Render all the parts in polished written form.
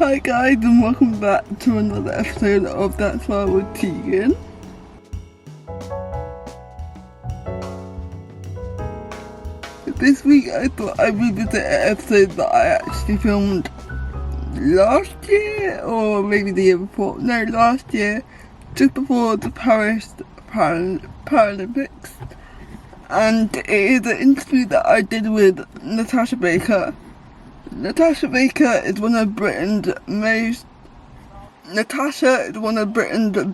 Hi guys, and welcome back to another episode of That's Why with Tegan. This week I thought I'd revisit an episode that I actually filmed last year, or maybe the year before. No, last year, just before the Paris Paralympics. And it is an interview that I did with Natasha Baker. Natasha Baker is one of Britain's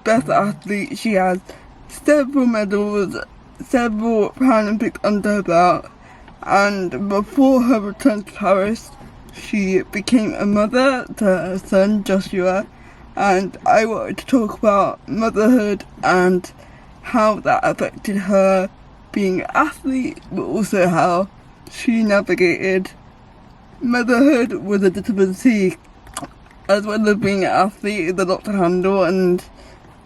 best athletes. She has several medals, several Paralympics under her belt, and before her return to Paris, she became a mother to her son Joshua, and I wanted to talk about motherhood and how that affected her being an athlete, but also how she navigated motherhood with a disability as well as being an athlete is a lot to handle, and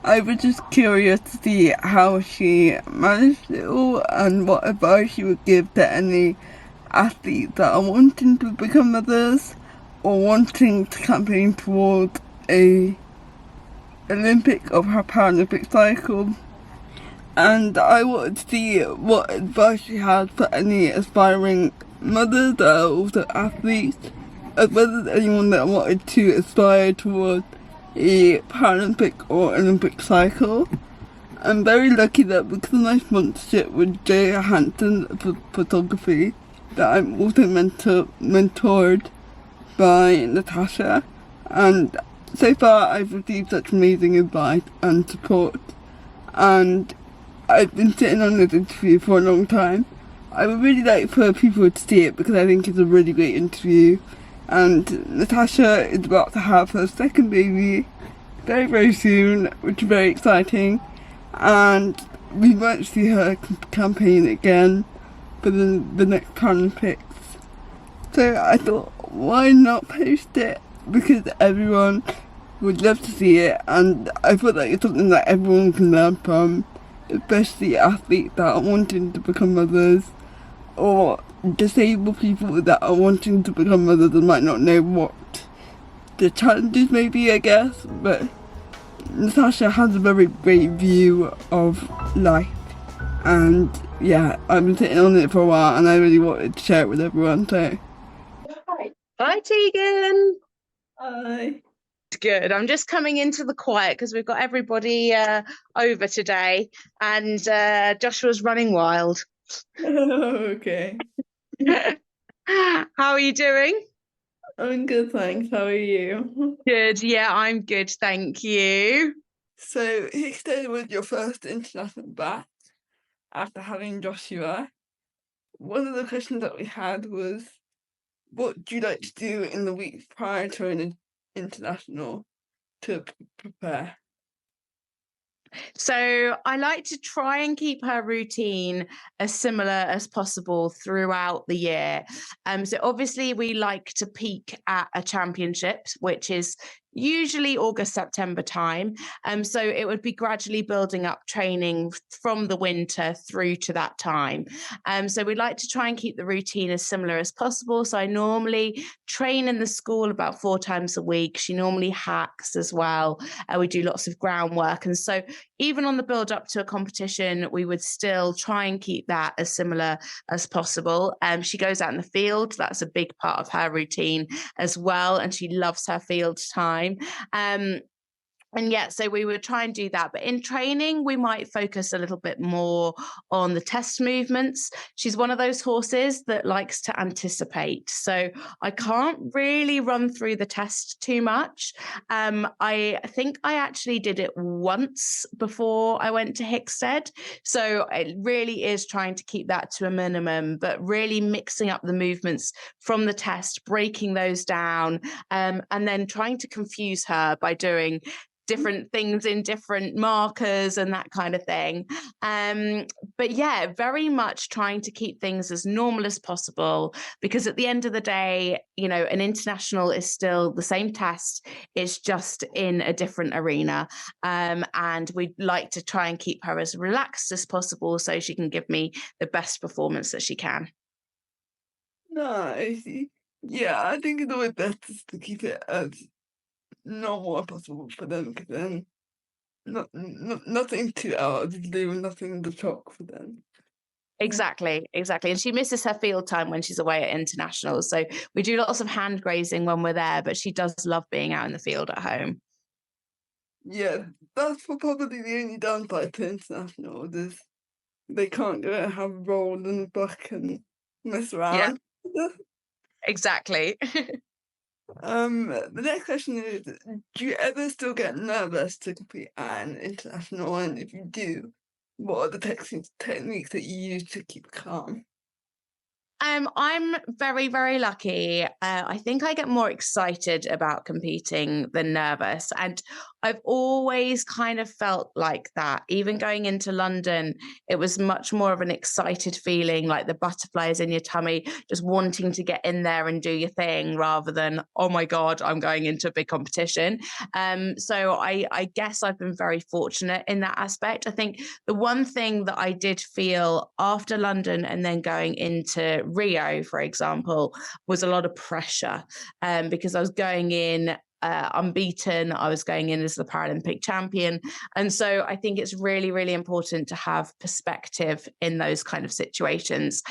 I was just curious to see how she managed it all and what advice she would give to any athletes that are wanting to become mothers or wanting to campaign towards a Olympic or Paralympic cycle. And I wanted to see what advice she had for any aspiring mothers that are also athletes, as well as anyone that wanted to aspire towards a Paralympic or Olympic cycle. I'm very lucky that because of my sponsorship with J. Hansen for photography, that I'm also mentored by Natasha, and so far I've received such amazing advice and support, and I've been sitting on this interview for a long time. I would really like for people to see it because I think it's a really great interview. And Natasha is about to have her second baby very, very soon, which is very exciting. And we might see her campaign again for the next Paralympics. So I thought, why not post it? Because everyone would love to see it, and I feel like it's something that everyone can learn from, especially athletes that are wanting to become mothers, or disabled people that are wanting to become mothers and might not know what the challenges may be, I guess. But Natasha has a very great view of life, and yeah, I've been sitting on it for a while and I really wanted to share it with everyone. So hi Tegan. hi. Good. I'm just coming into the quiet because we've got everybody over today, and Joshua's running wild. Okay. How are you doing? I'm good, thanks. How are you? Good. Yeah, I'm good. Thank you. So yesterday was your first international back after having Joshua. One of the questions that we had was, what do you like to do in the week prior to an international to prepare? So I like to try and keep her routine as similar as possible throughout the year. So obviously we like to peak at a championship, which is usually August, September time. So it would be gradually building up training from the winter through to that time. So we'd like to try and keep the routine as similar as possible. So I normally train in the school about 4 times a week. She normally hacks as well. We do lots of groundwork. And so even on the build up to a competition, we would still try and keep that as similar as possible. She goes out in the field. That's a big part of her routine as well. And she loves her field time. And yeah, so we would try and do that. But in training, we might focus a little bit more on the test movements. She's one of those horses that likes to anticipate. So I can't really run through the test too much. I think I actually did it once before I went to Hickstead. So it really is trying to keep that to a minimum, but really mixing up the movements from the test, breaking those down, and then trying to confuse her by doing different things in different markers and that kind of thing. But yeah, very much trying to keep things as normal as possible, because at the end of the day, you know, an international is still the same test. It's just in a different arena. And we'd like to try and keep her as relaxed as possible so she can give me the best performance that she can. Nice. Yeah, I think it's always best to keep it as no more possible for them, because then nothing too out of the blue, nothing the shock for them. Exactly, exactly. And she misses her field time when she's away at internationals. So we do lots of hand grazing when we're there, but she does love being out in the field at home. Yeah, that's probably the only downside to internationals is they can't go and have a roll and buck and mess Yeah, around. exactly. The next question is, do you ever still get nervous to compete at an international? And if you do, what are the techniques that you use to keep calm? I'm very, very lucky. I think I get more excited about competing than nervous. And I've always kind of felt like that. Even going into London, it was much more of an excited feeling, like the butterflies in your tummy, just wanting to get in there and do your thing rather than, oh my God, I'm going into a big competition. So I guess I've been very fortunate in that aspect. I think the one thing that I did feel after London and then going into Rio, for example, was a lot of pressure because I was going in unbeaten. I was going in as the Paralympic champion. And so I think it's really, really important to have perspective in those kind of situations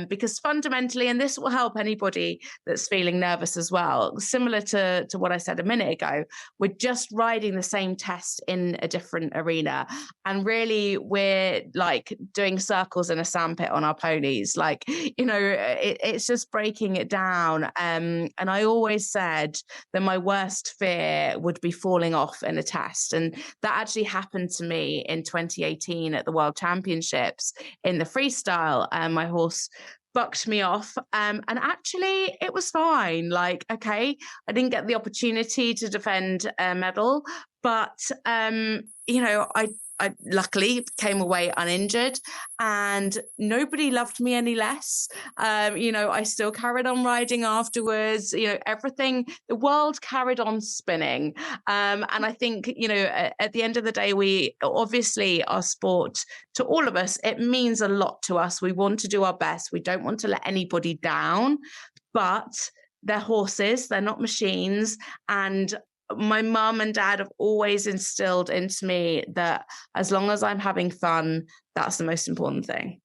because fundamentally, and this will help anybody that's feeling nervous as well, similar to what I said a minute ago, we're just riding the same test in a different arena. And really, we're like doing circles in a sandpit on our ponies. Like, it's just breaking it down. And I always said that my worst fear would be falling off in a test. And that actually happened to me in 2018 at the World Championships in the freestyle. My horse bucked me off. And actually, it was fine. Like, okay, I didn't get the opportunity to defend a medal, but, I luckily came away uninjured and nobody loved me any less. I still carried on riding afterwards, everything, the world carried on spinning. And I think, at the end of the day, we obviously our sport to all of us, it means a lot to us. We want to do our best. We don't want to let anybody down, but they're horses, they're not machines. And my mum and dad have always instilled into me that as long as I'm having fun, that's the most important thing.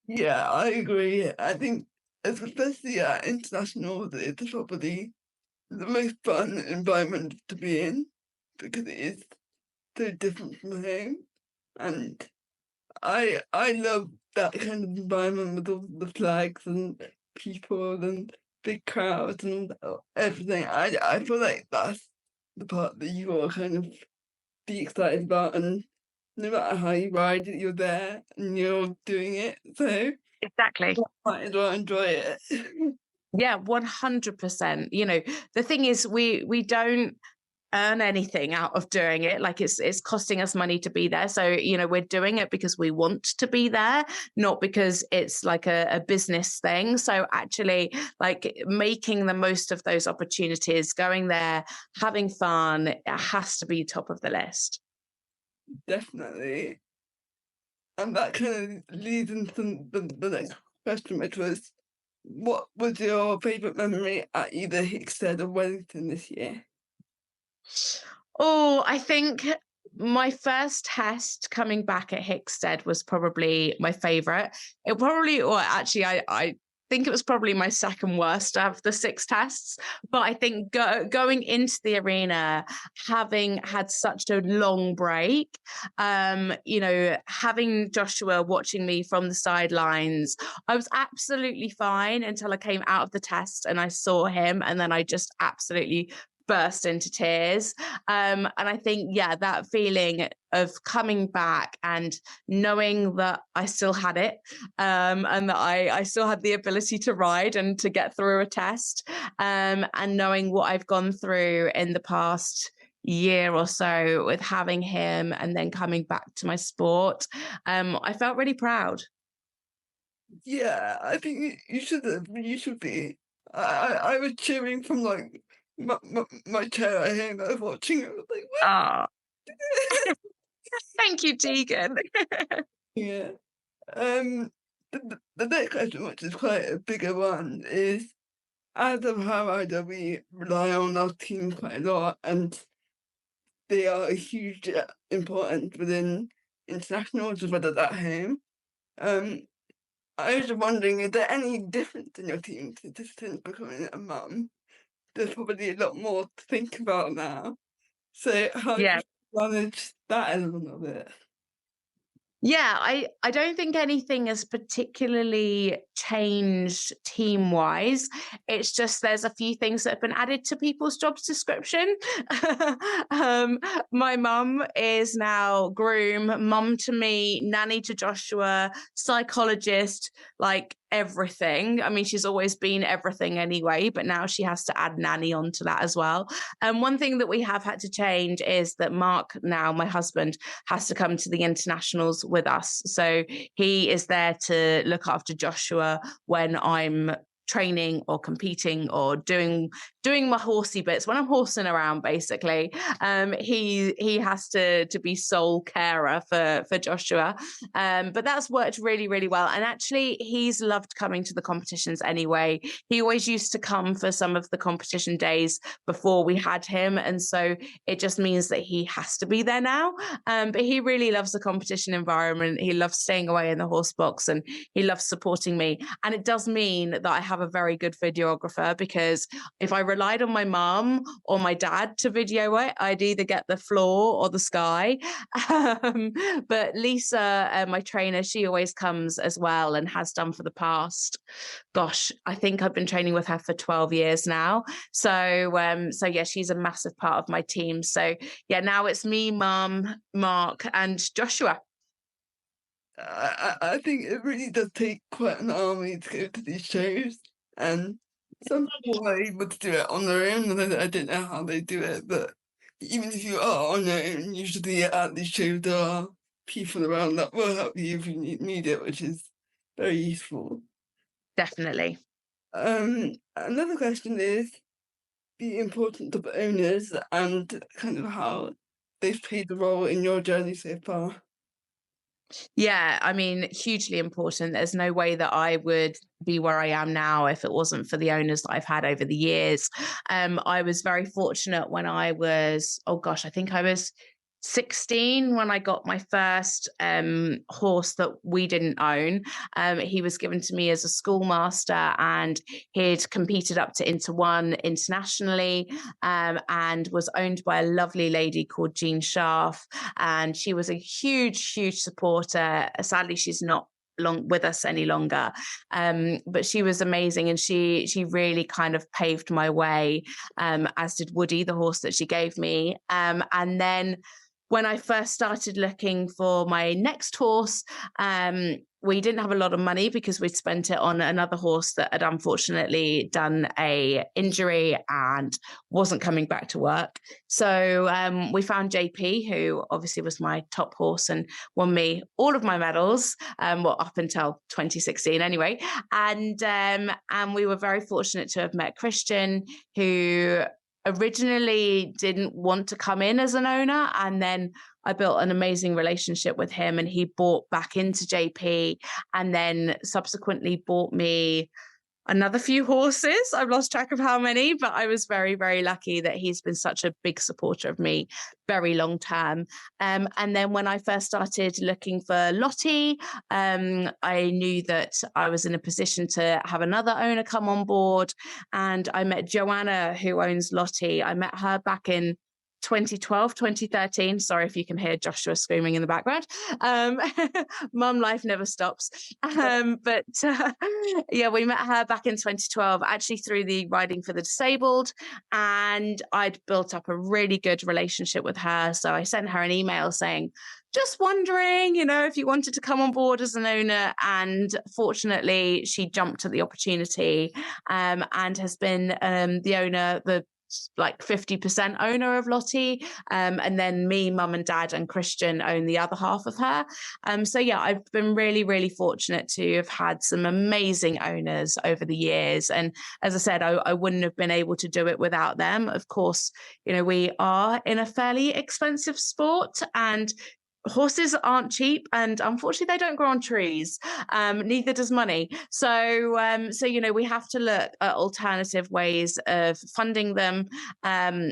Yeah, I agree. I think, especially at international, it's probably the most fun environment to be in because it is so different from home. And I love that kind of environment with all the flags and people and big crowds and everything. I feel like that's the part that you all kind of be excited about, and no matter how you ride it, you're there and you're doing it. So Exactly. might as well enjoy it. Yeah, 100%. The thing is we don't earn anything out of doing it. Like it's costing us money to be there. So, we're doing it because we want to be there, not because it's like a business thing. So actually like making the most of those opportunities, going there, having fun, it has to be top of the list. Definitely. And that kind of leads into the next question, which was, what was your favourite memory at either Hickstead or Wellington this year? Oh, I think my first test coming back at Hickstead was probably my favorite. Or actually, I think it was probably my second worst of the 6 tests. But I think going into the arena, having had such a long break, having Joshua watching me from the sidelines, I was absolutely fine until I came out of the test and I saw him, and then I just absolutely burst into tears. And I think, yeah, that feeling of coming back and knowing that I still had it, and that I still had the ability to ride and to get through a test, and knowing what I've gone through in the past year or so with having him and then coming back to my sport, I felt really proud. Yeah, I think you should have. You should be. I was cheering from like my chair at home. I was watching it. I was like, what? Ah, thank you, Tegan. Yeah. The next question, which is quite a bigger one, is as a paraglider, we rely on our team quite a lot, and they are a huge importance within internationals as well as at home. I was wondering, is there any difference in your team since becoming a mum? There's probably a lot more to think about now. So how do Yeah. you manage that element of it? Yeah, I don't think anything has particularly changed team-wise. It's just there's a few things that have been added to people's job description. um, my mum is now groom, mum to me, nanny to Joshua, psychologist, like everything. I mean, she's always been everything anyway, but now she has to add nanny onto that as well. And one thing that we have had to change is that Mark, now my husband, has to come to the internationals with us. So he is there to look after Joshua when I'm training or competing or doing my horsey bits when I'm horsing around. Basically, he has to be sole carer for Joshua, but that's worked really, really well. And actually, he's loved coming to the competitions anyway. He always used to come for some of the competition days before we had him, and so it just means that he has to be there now. But he really loves the competition environment. He loves staying away in the horse box, and he loves supporting me. And it does mean that I have a very good videographer, because if I relied on my mum or my dad to video it, I'd either get the floor or the sky. But Lisa, my trainer, she always comes as well and has done for the past, gosh, I think I've been training with her for 12 years now. So yeah, she's a massive part of my team. So yeah, now it's me, mum, Mark, and Joshua. I think it really does take quite an army to go to these shows, and some people are able to do it on their own, and I don't know how they do it, but even if you are on your own, usually at these shows there are people around that will help you if you need it, which is very useful. Definitely. Another question is the importance of owners and kind of how they've played a role in your journey so far. Yeah, I mean, hugely important. There's no way that I would be where I am now if it wasn't for the owners that I've had over the years. I was very fortunate when I was, oh gosh, I think I was 16 when I got my first horse that we didn't own. He was given to me as a schoolmaster, and he'd competed up to Inter One internationally, and was owned by a lovely lady called Jean Scharf. And she was a huge, huge supporter. Sadly, she's not long with us any longer, but she was amazing, and she really kind of paved my way, as did Woody, the horse that she gave me. And then when I first started looking for my next horse, we didn't have a lot of money because we'd spent it on another horse that had unfortunately done a injury and wasn't coming back to work. So we found JP, who obviously was my top horse and won me all of my medals, well, up until 2016 anyway. And we were very fortunate to have met Christian, who originally didn't want to come in as an owner, and then I built an amazing relationship with him, and he bought back into JP, and then subsequently bought me another few horses. I've lost track of how many, but I was very, very lucky that he's been such a big supporter of me very long term. And then when I first started looking for Lottie, I knew that I was in a position to have another owner come on board. And I met Joanna, who owns Lottie. I met her back in 2012, 2013. Sorry if you can hear Joshua screaming in the background. Mum life never stops. But yeah, we met her back in 2012, actually through the Riding for the Disabled. And I'd built up a really good relationship with her. So I sent her an email saying, just wondering, if you wanted to come on board as an owner. And fortunately, she jumped at the opportunity, and has been the owner, the like 50% owner of Lottie, and then me, mum and dad and Christian own the other half of her. So yeah, I've been really, really fortunate to have had some amazing owners over the years, and as I said, I wouldn't have been able to do it without them. Of course, we are in a fairly expensive sport, and horses aren't cheap, and unfortunately they don't grow on trees. Neither does money. So we have to look at alternative ways of funding them. Um,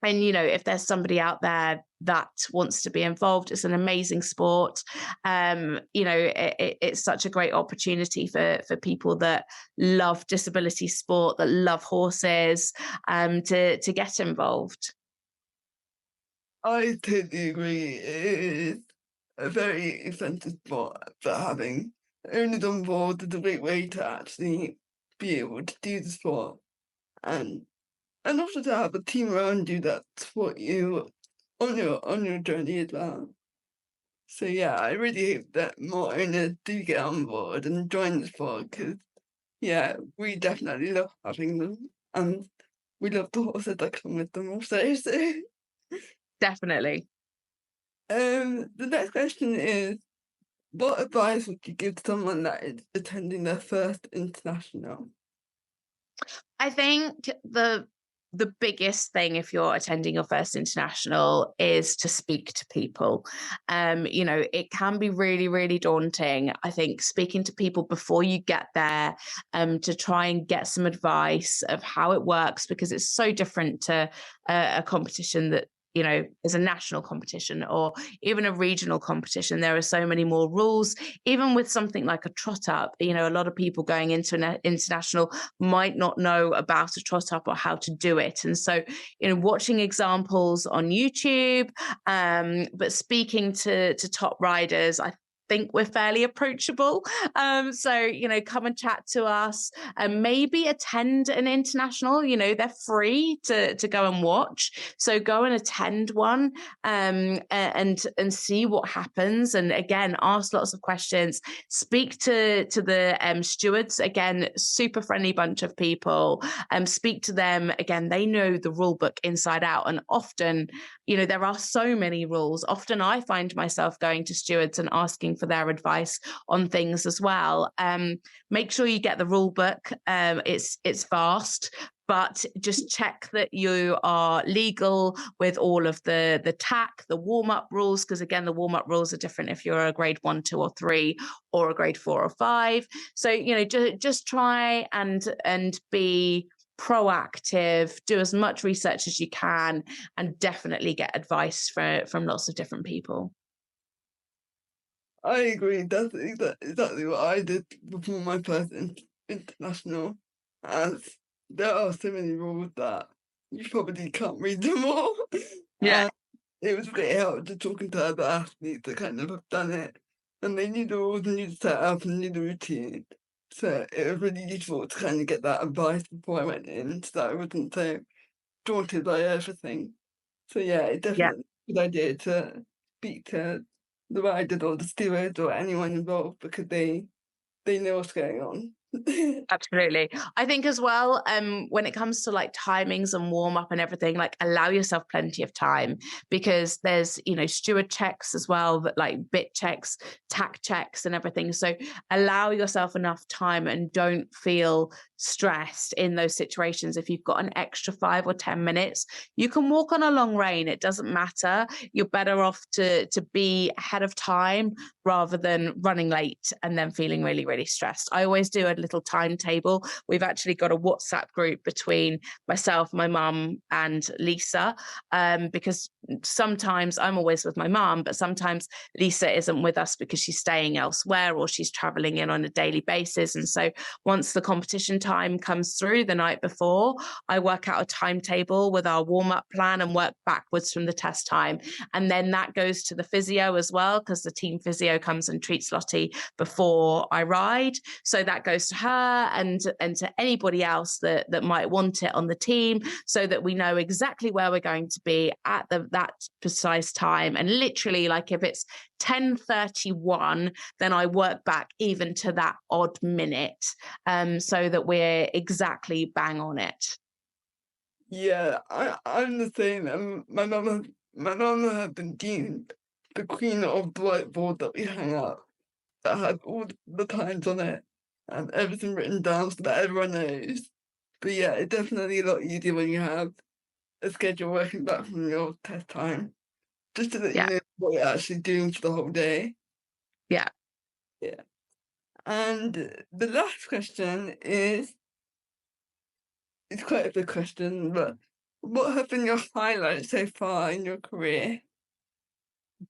and if there's somebody out there that wants to be involved, it's an amazing sport. It's such a great opportunity for people that love disability sport, that love horses, to get involved. I totally agree. It is a very expensive sport, but having owners on board is a great way to actually be able to do the sport, and also to have a team around you that support you on your journey as well. So yeah, I really hope that more owners do get on board and join the sport, because yeah, we definitely love having them, and we love the horses that come with them also. So Definitely. the next question is, what advice would you give to someone that is attending their first international? I think the biggest thing if you're attending your first international is to speak to people. It can be really, really daunting. I think speaking to people before you get there, to try and get some advice of how it works, because it's so different to a competition that is a national competition or even a regional competition. There are so many more rules. Even with something like a trot up, a lot of people going into an international might not know about a trot up or how to do it. And so, watching examples on YouTube, but speaking to top riders, I think we're fairly approachable. So, come and chat to us and maybe attend an international. They're free to go and watch. So go and attend one, and see what happens. And again, ask lots of questions. Speak to the stewards. Again, super friendly bunch of people. Speak to them. Again, they know the rule book inside out. And often, there are so many rules. Often I find myself going to stewards and asking for their advice on things as well. Make sure you get the rule book. It's vast, but just check that you are legal with all of the tack, the warm-up rules, because again, the warm-up rules are different if you're a grade 1, 2, or 3, or a grade 4 or 5. So, just try and be proactive, do as much research as you can, and definitely get advice from lots of different people. I agree. That's exactly what I did before my first international, as there are so many rules that you probably can't read them all. Yeah. And it was great help to talking to other athletes that kind of have done it, and they knew the rules and knew the setup and knew the routine. So it was really useful to kind of get that advice before I went in, so that I wasn't so daunted by everything. So yeah, it's Yeah. definitely a good idea to speak to the riders or the stewards or anyone involved, because they know what's going on. Absolutely. I think as well, when it comes to like timings and warm up and everything, like allow yourself plenty of time, because there's, steward checks as well, that like bit checks, tack checks and everything. So allow yourself enough time and don't feel stressed in those situations. If you've got an extra 5 or 10 minutes, you can walk on a long rein. It doesn't matter. You're better off to be ahead of time rather than running late and then feeling really, really stressed. I always do a little timetable. We've actually got a WhatsApp group between myself, my mum, and Lisa, because sometimes I'm always with my mum, but sometimes Lisa isn't with us because she's staying elsewhere or she's traveling in on a daily basis. And so once the competition time comes through the night before, I work out a timetable with our warm-up plan and work backwards from the test time. And then that goes to the physio as well, because the team physio comes and treats Lottie before I ride. So that goes to her and to anybody else that might want it on the team, so that we know exactly where we're going to be at that precise time. And literally, like if it's 10:31, then I work back even to that odd minute, so that we're exactly bang on it. Yeah, I'm the same. My mum has been deemed the queen of the whiteboard that we hang up, that has all the times on it and everything written down so that everyone knows. But yeah, it's definitely a lot easier when you have a schedule working back from your test time. Just so that you Yeah. know what you're actually doing for the whole day. Yeah. Yeah. And the last question is, it's quite a big question, but what have been your highlights so far in your career?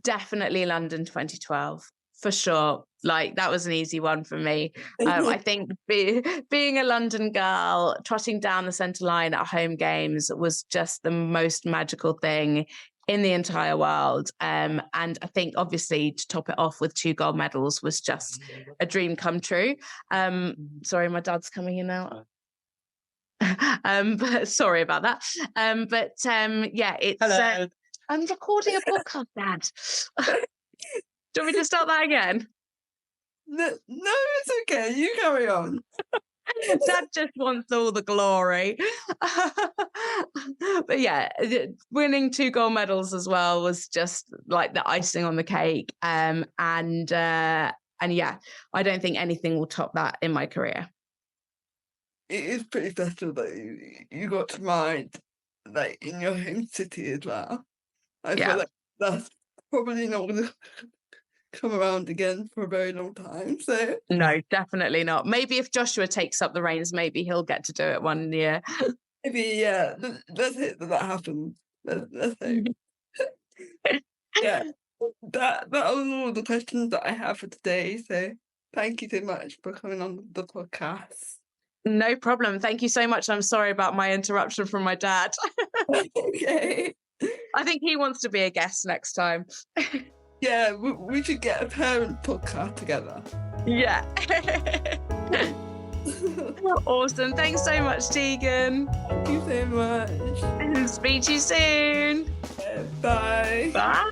Definitely London 2012, for sure. Like, that was an easy one for me. I think being a London girl, trotting down the centre line at home games was just the most magical thing in the entire world. And I think, obviously, to top it off with 2 gold medals was just a dream come true. Sorry, my dad's coming in now. But sorry about that. Yeah, it's... Hello. I'm recording a podcast, Dad. Do you want me to start that again? No, it's okay. You carry on. Dad just wants all the glory. But yeah, winning 2 gold medals as well was just like the icing on the cake. And yeah, I don't think anything will top that in my career. It is pretty special that you got to ride like in your home city as well. I feel like that's probably not going to come around again for a very long time. So no, definitely not. Maybe if Joshua takes up the reins, maybe he'll get to do it one year. maybe, yeah, let's hope that happens. Let's hope. Yeah, that was all the questions that I have for today. So thank you so much for coming on the podcast. No problem. Thank you so much. I'm sorry about my interruption from my dad. Okay. I think he wants to be a guest next time. Yeah, we should get a parent podcast together. Yeah. Awesome. Thanks so much, Tegan. Thank you so much. Speak to you soon. Bye. Bye.